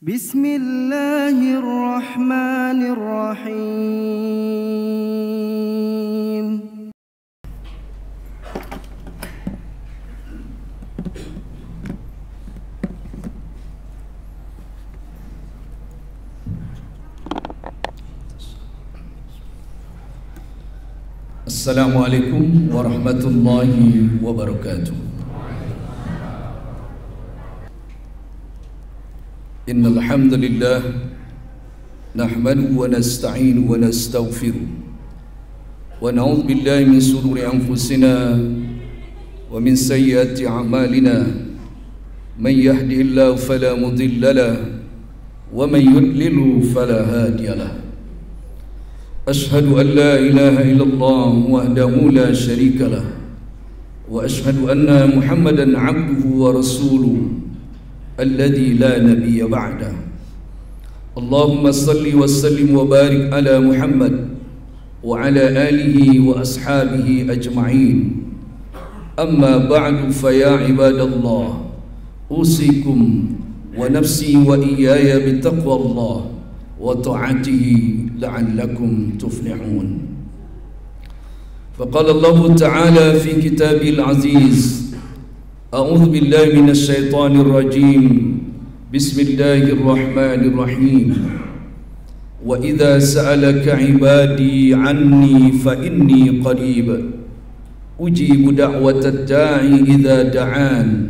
Bismillahirrahmanirrahim. Assalamualaikum warahmatullahi wabarakatuh. Innal hamdalillah nahmaduhu wa nasta'inuhu wa nastaghfiruh wa na'udzu billahi min shururi anfusina wa min sayyiati a'malina. Man yahdihillahu fala mudilla lahu wa man yudlil fala hadiya lahu. Ashhadu an la ilaha illallah wahdahu la syarika lah wa ashhadu anna Muhammadan abduhu wa rasuluh alladhi la nabiyya ba'dah. Allahumma salli wa sallim wa barik ala Muhammad wa ala alihi wa ashabihi ajma'in. Amma ba'du, fa ya ibadallah, usikum wa nafsi wa iyaya bitaqwallah wa ta'atihi la'allakum tuflihun. Faqala Allah Ta'ala fi kitabil aziz, a'udzu billahi minasy syaithanir rajim. Bismillahirrahmanirrahim. Wa idza sa'alaka 'ibadi 'anni fa inni qarib ujibu da'watad da'i idza da'an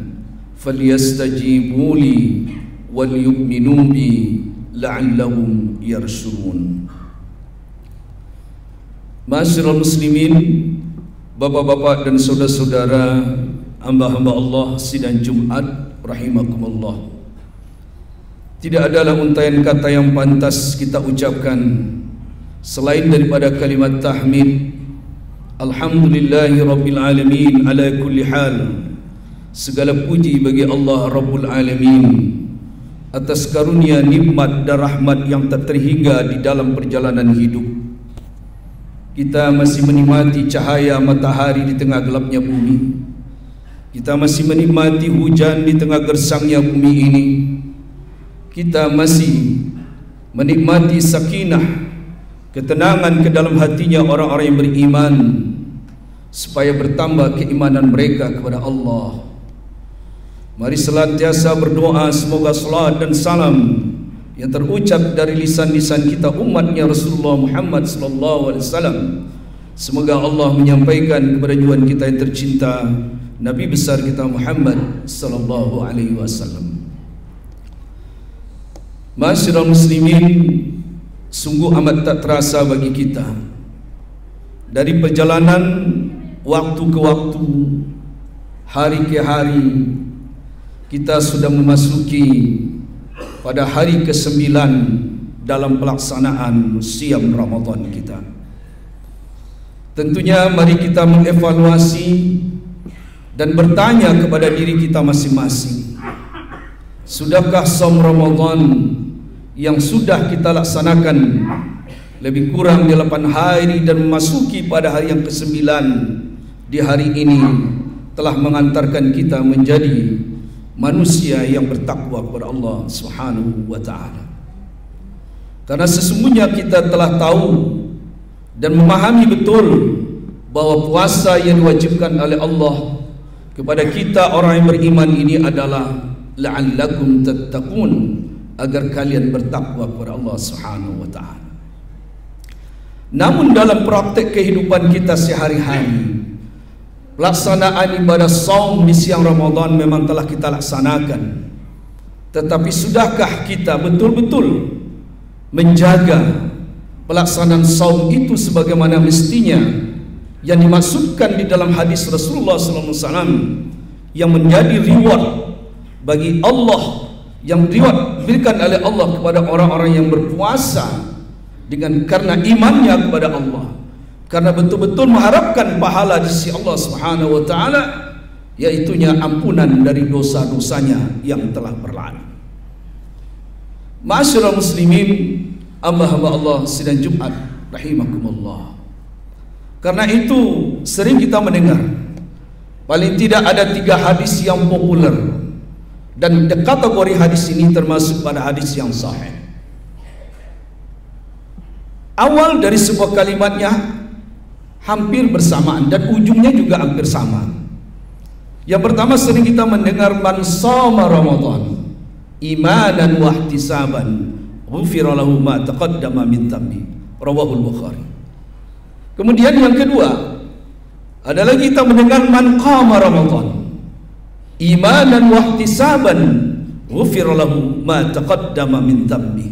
falyastajibu li wal yu'minu bi la'allahum yarshudun. Ma'asyiral muslimin, bapak-bapak dan saudara-saudara, hamba-hamba Allah sidang Jumat rahimakumullah. Tidak adalah untaian kata yang pantas kita ucapkan selain daripada kalimat tahmid. Alhamdulillahi rabbil alamin ala kulli hal. Segala puji bagi Allah Rabbul Alamin atas karunia, nikmat dan rahmat yang tak terhingga di dalam perjalanan hidup. Kita masih menikmati cahaya matahari di tengah gelapnya bumi. Kita masih menikmati hujan di tengah gersangnya bumi ini. Kita masih menikmati sakinah, ketenangan ke dalam hatinya orang-orang yang beriman, supaya bertambah keimanan mereka kepada Allah. Mari senantiasa berdoa semoga salat dan salam yang terucap dari lisan-lisan kita umatnya Rasulullah Muhammad sallallahu alaihi wasallam, semoga Allah menyampaikan kepada junjungan kita yang tercinta, Nabi besar kita Muhammad sallallahu alaihi wasallam. Ma'asyiral muslimin, sungguh amat tak terasa bagi kita dari perjalanan waktu ke waktu, hari ke hari, kita sudah memasuki pada hari ke-9 dalam pelaksanaan siam Ramadan kita. Tentunya mari kita mengevaluasi dan bertanya kepada diri kita masing-masing, sudahkah saum Ramadan yang sudah kita laksanakan lebih kurang 8 hari dan memasuki pada hari yang ke-9 di hari ini telah mengantarkan kita menjadi manusia yang bertakwa kepada Allah Subhanahu wa ta'ala. Karena sesungguhnya kita telah tahu dan memahami betul bahwa puasa yang diwajibkan oleh Allah kepada kita orang yang beriman ini adalah la'allakum tattaqun, agar kalian bertakwa kepada Allah Subhanahu wa ta'ala. Namun dalam praktek kehidupan kita sehari-hari, pelaksanaan ibadah saum di siang Ramadan memang telah kita laksanakan. Tetapi sudahkah kita betul-betul menjaga pelaksanaan saum itu sebagaimana mestinya yang dimaksudkan di dalam hadis Rasulullah sallallahu alaihi wasallam, yang menjadi reward bagi Allah, yang reward diberikan oleh Allah kepada orang-orang yang berpuasa dengan karena imannya kepada Allah, karena betul-betul mengharapkan pahala di sisi Allah Subhanahu wa taala, yaitunya ampunan dari dosa-dosanya yang telah berlalu. Ma'asyiral muslimin, hamba-hamba Allah sidang Jumat rahimakumullah. Karena itu sering kita mendengar, paling tidak ada 3 hadis yang populer Dan kategori hadis ini termasuk pada hadis yang sahih. Awal dari sebuah kalimatnya hampir bersamaan dan ujungnya juga hampir sama. Yang pertama, sering kita mendengar man shoma Ramadan imanan wa ihtisaban ghufira lahu ma taqaddama min dhanbi, rawahul Bukhari. Kemudian yang kedua, ada lagi kita mendengar man qama Ramadan imanan wa ihtisaban ghufira lahu ma taqaddama min dhanbi.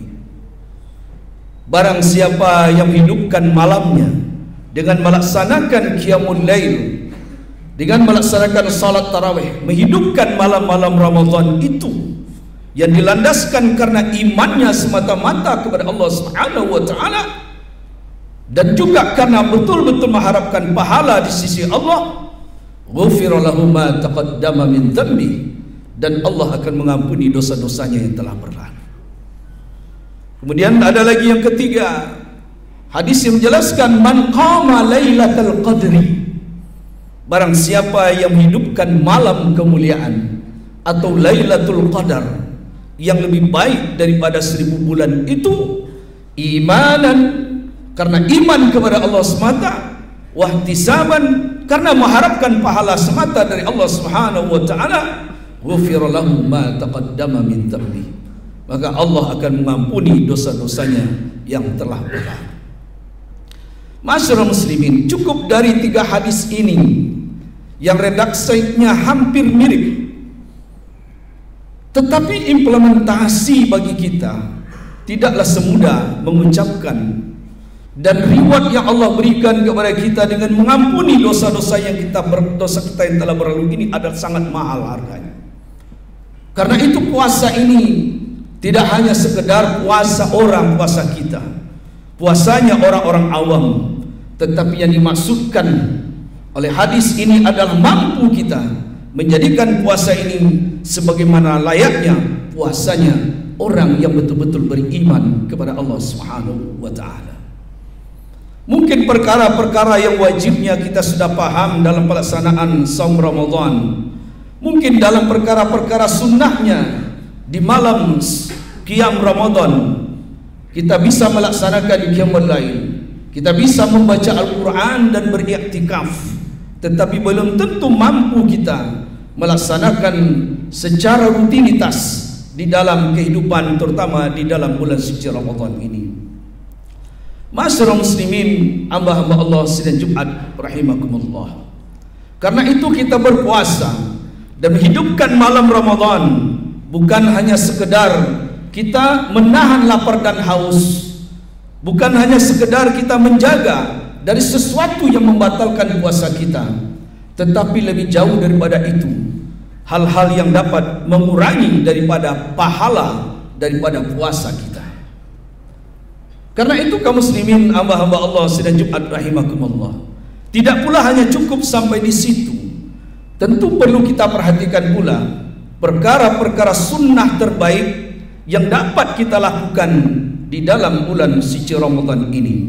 Barang siapa yang hidupkan malamnya dengan melaksanakan qiyamul lail, dengan melaksanakan salat tarawih, menghidupkan malam-malam Ramadan itu yang dilandaskan karena imannya semata-mata kepada Allah Subhanahu wa taala, dan juga karena betul-betul mengharapkan pahala di sisi Allah, ghufira lahu ma taqaddama min dhanbi, dan Allah akan mengampuni dosa-dosanya yang telah berlalu. Kemudian ada lagi yang ketiga, hadis yang menjelaskan man qama lailatul qadri, barang siapa yang menghidupkan malam kemuliaan atau lailatul qadar yang lebih baik daripada 1000 bulan itu, imanan, karena iman kepada Allah semata, wahtisaban, karena mengharapkan pahala semata dari Allah Subhanahu wa taala, ghufira lahu ma taqaddama min dhanbi, maka Allah akan mengampuni dosa-dosanya yang telah berlalu. Masyarakat muslimin, cukup dari 3 hadis ini yang redaksinya hampir mirip, tetapi implementasi bagi kita tidaklah semudah mengucapkan, dan reward yang Allah berikan kepada kita dengan mengampuni dosa-dosa yang dosa kita yang telah berlalu ini adalah sangat mahal harganya. Karena itu puasa ini tidak hanya sekedar puasa orang, puasa kita, puasanya orang-orang awam, tetapi yang dimaksudkan oleh hadis ini adalah mampu kita menjadikan puasa ini sebagaimana layaknya puasanya orang yang betul-betul beriman kepada Allah Subhanahu wa taala. Mungkin perkara-perkara yang wajibnya kita sudah paham dalam pelaksanaan saum Ramadan, mungkin dalam perkara-perkara sunnahnya di malam qiyam Ramadan kita bisa melaksanakan qiyamul lail, kita bisa membaca Al-Quran dan beriktikaf, tetapi belum tentu mampu kita melaksanakan secara rutinitas di dalam kehidupan, terutama di dalam bulan suci Ramadan ini. Masyarakat muslimin, hamba-hamba Allah sidang Jumat rahimakumullah, karena itu kita berpuasa dan menghidupkan malam Ramadan bukan hanya sekedar kita menahan lapar dan haus, bukan hanya sekedar kita menjaga dari sesuatu yang membatalkan puasa kita, tetapi lebih jauh daripada itu, hal-hal yang dapat mengurangi daripada pahala daripada puasa kita. Karena itu kaum muslimin, hamba-hamba Allah sidang Jumat rahimakumullah, tidak pula hanya cukup sampai di situ. Tentu perlu kita perhatikan pula perkara-perkara sunnah terbaik yang dapat kita lakukan di dalam bulan suci Ramadan ini,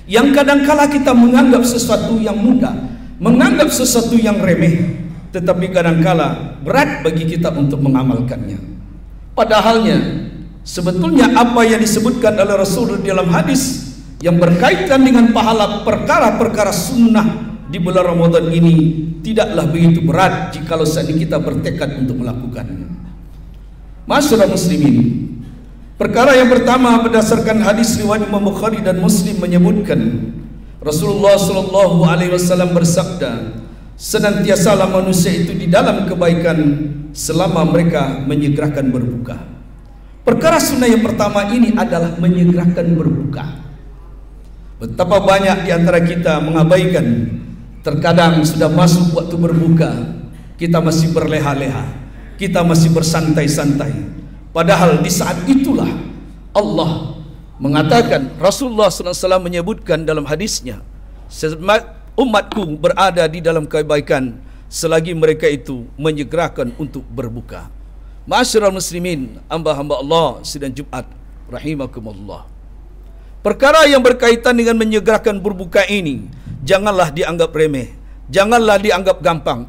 yang kadangkala kita menganggap sesuatu yang mudah, menganggap sesuatu yang remeh, tetapi kadangkala berat bagi kita untuk mengamalkannya. Padahalnya sebetulnya apa yang disebutkan oleh Rasul dalam hadis yang berkaitan dengan pahala perkara-perkara sunnah di bulan Ramadan ini tidaklah begitu berat jikalau saat ini kita bertekad untuk melakukannya. Masyarakat muslimin, perkara yang pertama berdasarkan hadis riwayat Imam Bukhari dan Muslim menyebutkan Rasulullah SAW bersabda, senantiasalah manusia itu di dalam kebaikan selama mereka menyegerakan berbuka. Perkara sunnah yang pertama ini adalah menyegerakan berbuka. Betapa banyak di antara kita mengabaikan, terkadang sudah masuk waktu berbuka, kita masih berleha-leha, kita masih bersantai-santai. Padahal di saat itulah Allah mengatakan, Rasulullah SAW menyebutkan dalam hadisnya, umatku berada di dalam kebaikan selagi mereka itu menyegerakan untuk berbuka. Masyarakat muslimin, hamba-hamba Allah sidang Jumat rahimakumullah, perkara yang berkaitan dengan menyegerakan berbuka ini janganlah dianggap remeh, janganlah dianggap gampang.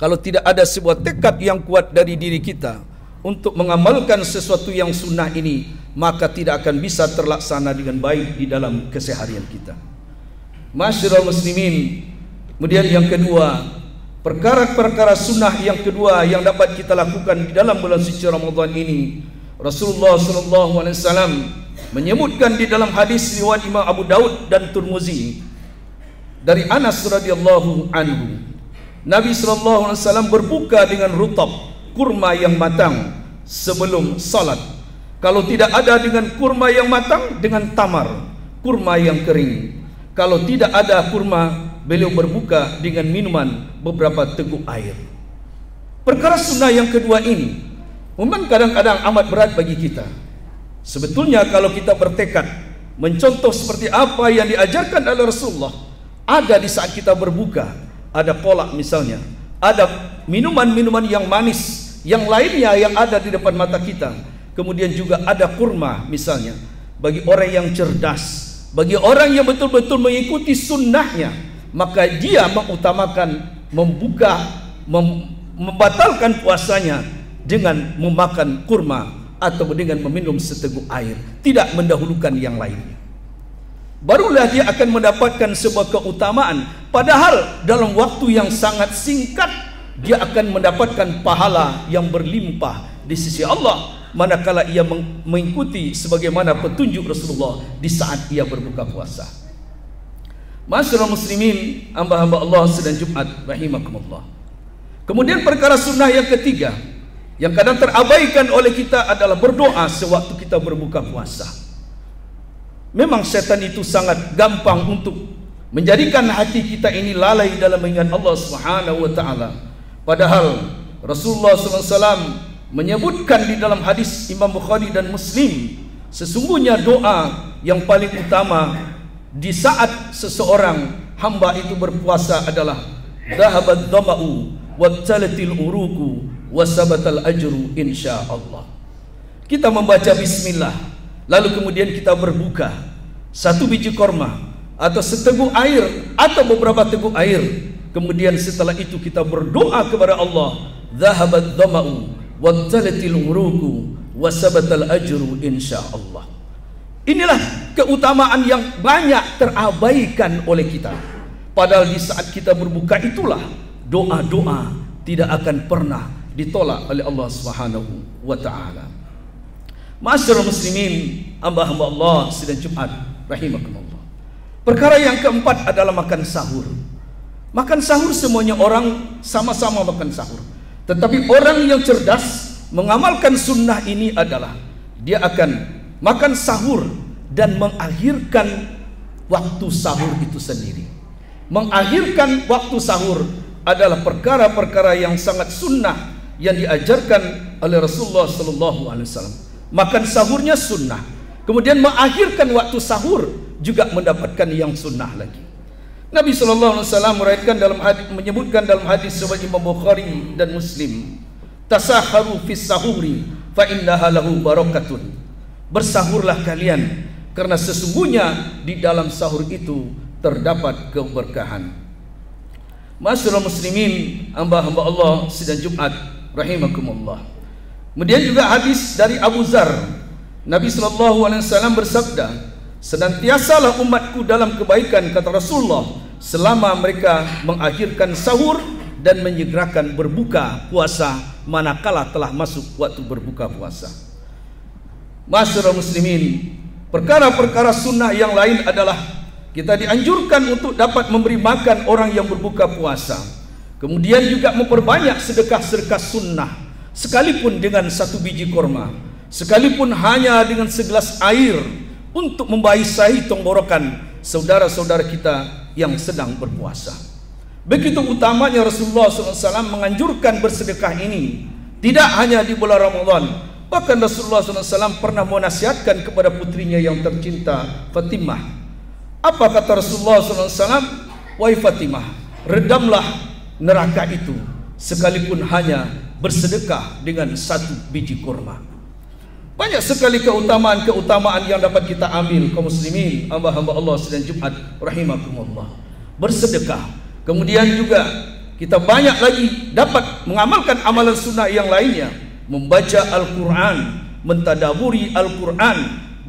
kalau tidak ada sebuah tekad yang kuat dari diri kita untuk mengamalkan sesuatu yang sunnah ini, maka tidak akan bisa terlaksana dengan baik di dalam keseharian kita. Masyarul muslimin, kemudian yang kedua, perkara-perkara sunnah yang kedua yang dapat kita lakukan di dalam bulan suci Ramadan ini, Rasulullah SAW menyebutkan di dalam hadis riwayat Imam Abu Daud dan Tirmizi dari Anas radhiyallahu anhu, Nabi SAW berbuka dengan rutab, kurma yang matang sebelum salat. Kalau tidak ada dengan kurma yang matang, dengan tamar, kurma yang kering. Kalau tidak ada kurma, beliau berbuka dengan minuman beberapa teguk air. Perkara sunnah yang kedua ini memang kadang-kadang amat berat bagi kita. Sebetulnya kalau kita bertekad mencontoh seperti apa yang diajarkan oleh Rasulullah, ada di saat kita berbuka, ada kolak misalnya, ada minuman-minuman yang manis yang lainnya yang ada di depan mata kita, kemudian juga ada kurma misalnya. Bagi orang yang cerdas, bagi orang yang betul-betul mengikuti sunnahnya, maka dia mengutamakan membatalkan puasanya dengan memakan kurma atau dengan meminum seteguk air, tidak mendahulukan yang lainnya. Barulah dia akan mendapatkan sebuah keutamaan, padahal dalam waktu yang sangat singkat dia akan mendapatkan pahala yang berlimpah di sisi Allah manakala ia mengikuti sebagaimana petunjuk Rasulullah di saat ia berbuka puasa. Masyarul muslimin, hamba-hamba Allah sedang Jumat rahimakumullah. Kemudian perkara sunnah yang ketiga yang kadang terabaikan oleh kita adalah berdoa sewaktu kita berbuka puasa. Memang setan itu sangat gampang untuk menjadikan hati kita ini lalai dalam mengingat Allah Subhanahu wa taala. Padahal Rasulullah SAW menyebutkan di dalam hadis Imam Bukhari dan Muslim, sesungguhnya doa yang paling utama di saat seseorang hamba itu berpuasa adalah dhahabat dhama'u wattalatil uruku wasabatal ajru insyaallah. Kita membaca bismillah, lalu kemudian kita berbuka satu biji korma atau seteguk air atau beberapa teguk air. Kemudian setelah itu kita berdoa kepada Allah, dhahabat dhama'u wattalatil uruku wasabatal ajru insyaallah. Inilah keutamaan yang banyak terabaikan oleh kita. Padahal di saat kita berbuka itulah doa-doa tidak akan pernah ditolak oleh Allah Subhanahu wa taala. Masyarul muslimin, hamba-hamba Allah sidang Jumat rahimakumullah. Perkara yang keempat adalah makan sahur. Makan sahur semuanya orang sama-sama makan sahur. Tetapi orang yang cerdas mengamalkan sunnah ini adalah dia akan makan sahur dan mengakhirkan waktu sahur itu sendiri. Mengakhirkan waktu sahur adalah perkara-perkara yang sangat sunnah yang diajarkan oleh Rasulullah SAW. Makan sahurnya sunnah, kemudian mengakhirkan waktu sahur juga mendapatkan yang sunnah lagi. Nabi SAW menyebutkan dalam hadis riwayat Imam Bukhari dan Muslim, tasaharu fis sahuri fa innaha lahu barakatun. Bersahurlah kalian karena sesungguhnya di dalam sahur itu terdapat keberkahan. Masyarul muslimin, hamba-hamba Allah sidang Jumat rahimakumullah. Kemudian juga hadis dari Abu Dzar, Nabi SAW bersabda, senantiasalah umatku dalam kebaikan, kata Rasulullah, selama mereka mengakhirkan sahur dan menyegerakan berbuka puasa manakala telah masuk waktu berbuka puasa. Masyarul muslimin, perkara-perkara sunnah yang lain adalah kita dianjurkan untuk dapat memberi makan orang yang berbuka puasa. Kemudian juga memperbanyak sedekah-sedekah sunnah, sekalipun dengan satu biji korma, sekalipun hanya dengan segelas air, untuk membasahi tenggorokan saudara-saudara kita yang sedang berpuasa. Begitu utamanya Rasulullah SAW menganjurkan bersedekah ini, tidak hanya di bulan Ramadan. Bahkan Rasulullah SAW pernah menasihatkan kepada putrinya yang tercinta, Fatimah. Apa kata Rasulullah SAW? Wahai Fatimah, redamlah neraka itu sekalipun hanya bersedekah dengan satu biji kurma. Banyak sekali keutamaan-keutamaan yang dapat kita ambil kaum muslimin, hamba-hamba Allah sedang Jumat rahimakumullah. Bersedekah, kemudian juga kita banyak lagi dapat mengamalkan amalan sunnah yang lainnya, membaca Al-Quran, mentadaburi Al-Quran,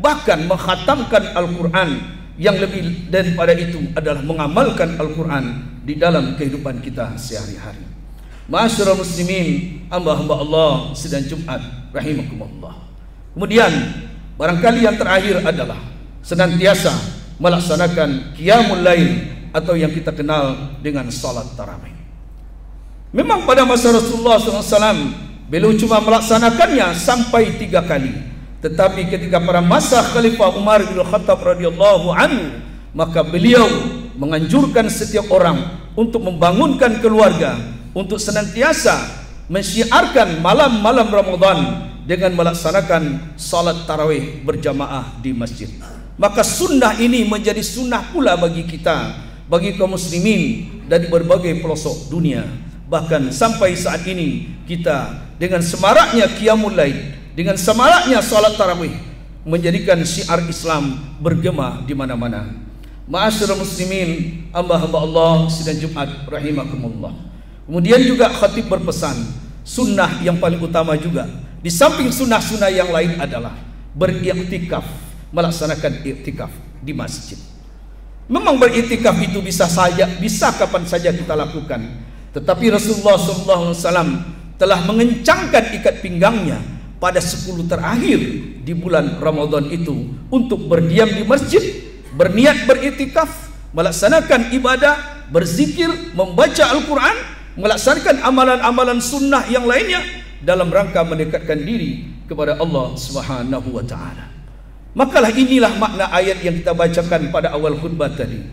bahkan menghatamkan Al-Quran. Yang lebih daripada itu adalah mengamalkan Al-Quran di dalam kehidupan kita sehari-hari. Ma'asyiral muslimin, hamba-hamba Allah sidang Jumat rahimakumullah. Kemudian barangkali yang terakhir adalah senantiasa melaksanakan qiyamul lail atau yang kita kenal dengan salat tarawih. Memang pada masa Rasulullah SAW beliau cuma melaksanakannya sampai 3 kali. Tetapi ketika pada masa Khalifah Umar bin Khattab radhiyallahu anhu, maka beliau menganjurkan setiap orang untuk membangunkan keluarga untuk senantiasa mensyiarkan malam-malam Ramadan dengan melaksanakan salat tarawih berjamaah di masjid. Maka sunnah ini menjadi sunnah pula bagi kita, bagi kaum muslimin dari berbagai pelosok dunia. Bahkan sampai saat ini kita dengan semaraknya qiyamul lail, dengan semaraknya salat tarawih menjadikan syiar Islam bergema di mana-mana. Ma'asyiral muslimin, hamba-hamba Allah sidang Jumat rahimakumullah. Kemudian juga khatib berpesan, sunnah yang paling utama juga di samping sunnah-sunnah yang lain adalah beriktikaf, melaksanakan iktikaf di masjid. Memang beriktikaf itu bisa kapan saja kita lakukan. Tetapi Rasulullah SAW telah mengencangkan ikat pinggangnya pada 10 terakhir di bulan Ramadan itu untuk berdiam di masjid, berniat beriktikaf, melaksanakan ibadah, berzikir, membaca Al-Quran, melaksanakan amalan-amalan sunnah yang lainnya dalam rangka mendekatkan diri kepada Allah Subhanahu wa taala. Makalah inilah makna ayat yang kita bacakan pada awal khutbah tadi.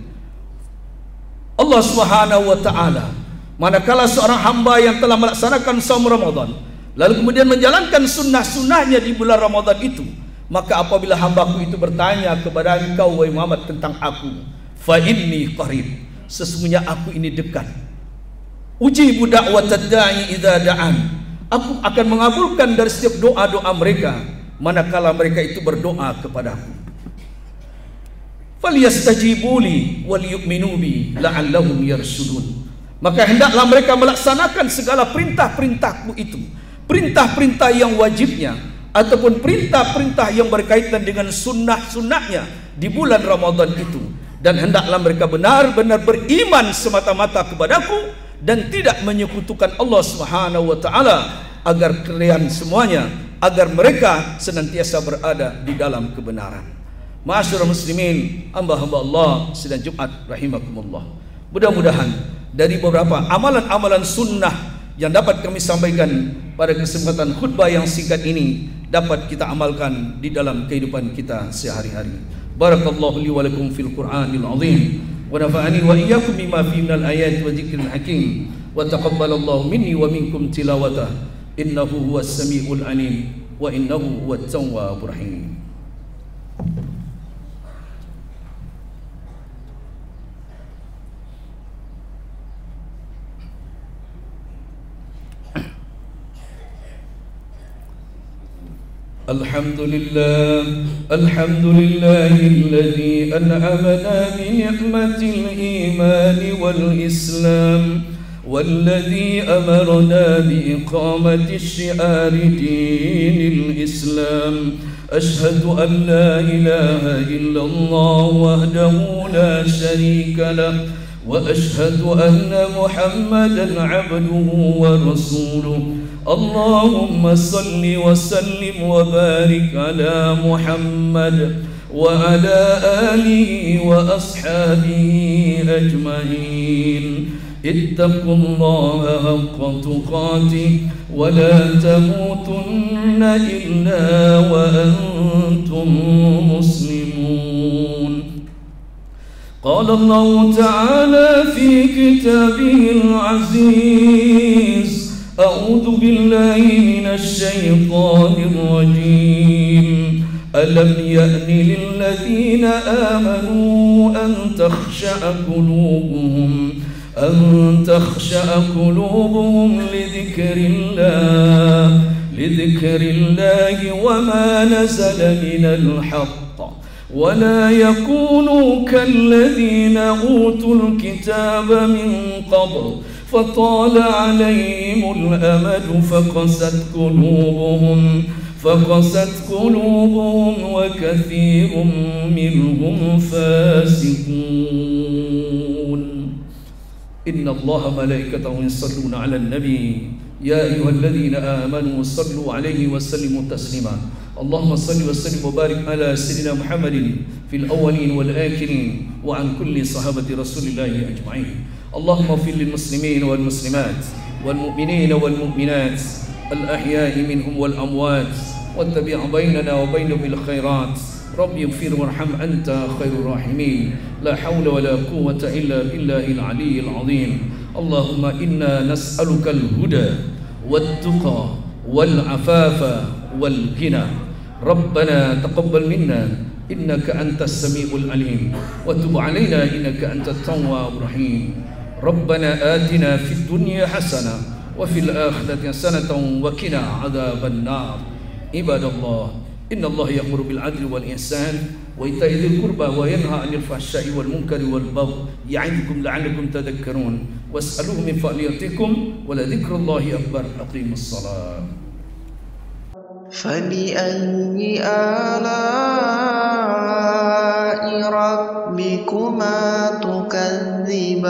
Allah Subhanahu wa taala, manakala seorang hamba yang telah melaksanakan saum Ramadan lalu kemudian menjalankan sunnah-sunnahnya di bulan Ramadan itu, maka apabila hambaku itu bertanya kepada engkau wahai Muhammad tentang aku, fa inni qarib, sesungguhnya aku ini dekat. Ujibu da'watad da'i idza da'an, aku akan mengabulkan dari setiap doa-doa mereka manakala mereka itu berdoa kepadaku. Falyastajibuli wal yu'minu bi la'allahum yarshudun, maka hendaklah mereka melaksanakan segala perintah-perintahku itu, perintah-perintah yang wajibnya ataupun perintah-perintah yang berkaitan dengan sunnah-sunnahnya di bulan Ramadan itu, dan hendaklah mereka benar-benar beriman semata-mata kepadaku dan tidak menyekutukan Allah Subhanahu wa taala, agar kalian semuanya, agar mereka senantiasa berada di dalam kebenaran. Ma'asyiral muslimin, hamba-hamba Allah sidang Jumat rahimakumullah. Mudah-mudahan dari beberapa amalan-amalan sunnah yang dapat kami sampaikan pada kesempatan khutbah yang singkat ini dapat kita amalkan di dalam kehidupan kita sehari-hari. Barakallahu li wa lakum fil Qur'anil azim wa nafa'ani wa iyyakum bima fihi minal ayati wa dzikril hakim wa taqabbalallahu minni wa minkum tilawatah innahu huwas samiul alim wa innahu huwat tawwabur rahim. الحمد لله الذي أنعمنا بنعمة الإيمان والإسلام والذي أمرنا بإقامة الشعار دين الإسلام. أشهد أن لا إله إلا الله وحده لا شريك له وأشهد أن محمدا عبده ورسوله. اللهم صل وسلم وبارك على محمد وعلى آله وأصحابه أجمعين. اتقوا الله حق تقاته ولا تموتن إلا وأنتم مسلمون. قال الله تعالى في كتابه العزيز: أعوذ بالله من الشيطان الرجيم. ألم يأن للذين آمنوا أن تخشع قلوبهم لذكر الله وما نزل من الحق ولا يكونوا كالذين أوتوا الكتاب من قبل فطال عليهم الأمد فقست قلوبهم وكثير منهم فاسقون. إن الله ملائكته يصلون على النبي يا أيها الذين آمنوا صلوا عليه وسلموا تسليما. اللهم صل وسلم وبارك على سيدنا محمد في الأولين والآخرين وعن كل صحابة رسول الله أجمعين. اللهم اغفر للمسلمين والمسلمات والمؤمنين والمؤمنات الأحياء منهم والأموات واتبع بيننا وبينهم بالخيرات. رب اغفر وارحم أنت خير الراحمين. لا حول ولا قوة إلا بالله العلي العظيم. اللهم إنا نسألك الهدى والتقى والعفاف والغنى. ربنا تقبل منا إنك أنت السميع العليم وتب علينا إنك أنت التواب الرحيم. ربنا آتنا في الدنيا حسنة وفي الآخرة حسنة وقنا عذاب النار. عباد الله إن الله يأمر بالعدل والإحسان وإيتاء ذي القربى وينهى عن الفحشاء والمنكر والبغي يعظكم لعلكم تذكرون. واسألوه من فضيلتكم ولذكر الله أكبر. أقيموا الصلاة. فبأي آلاء ربكما تكذبان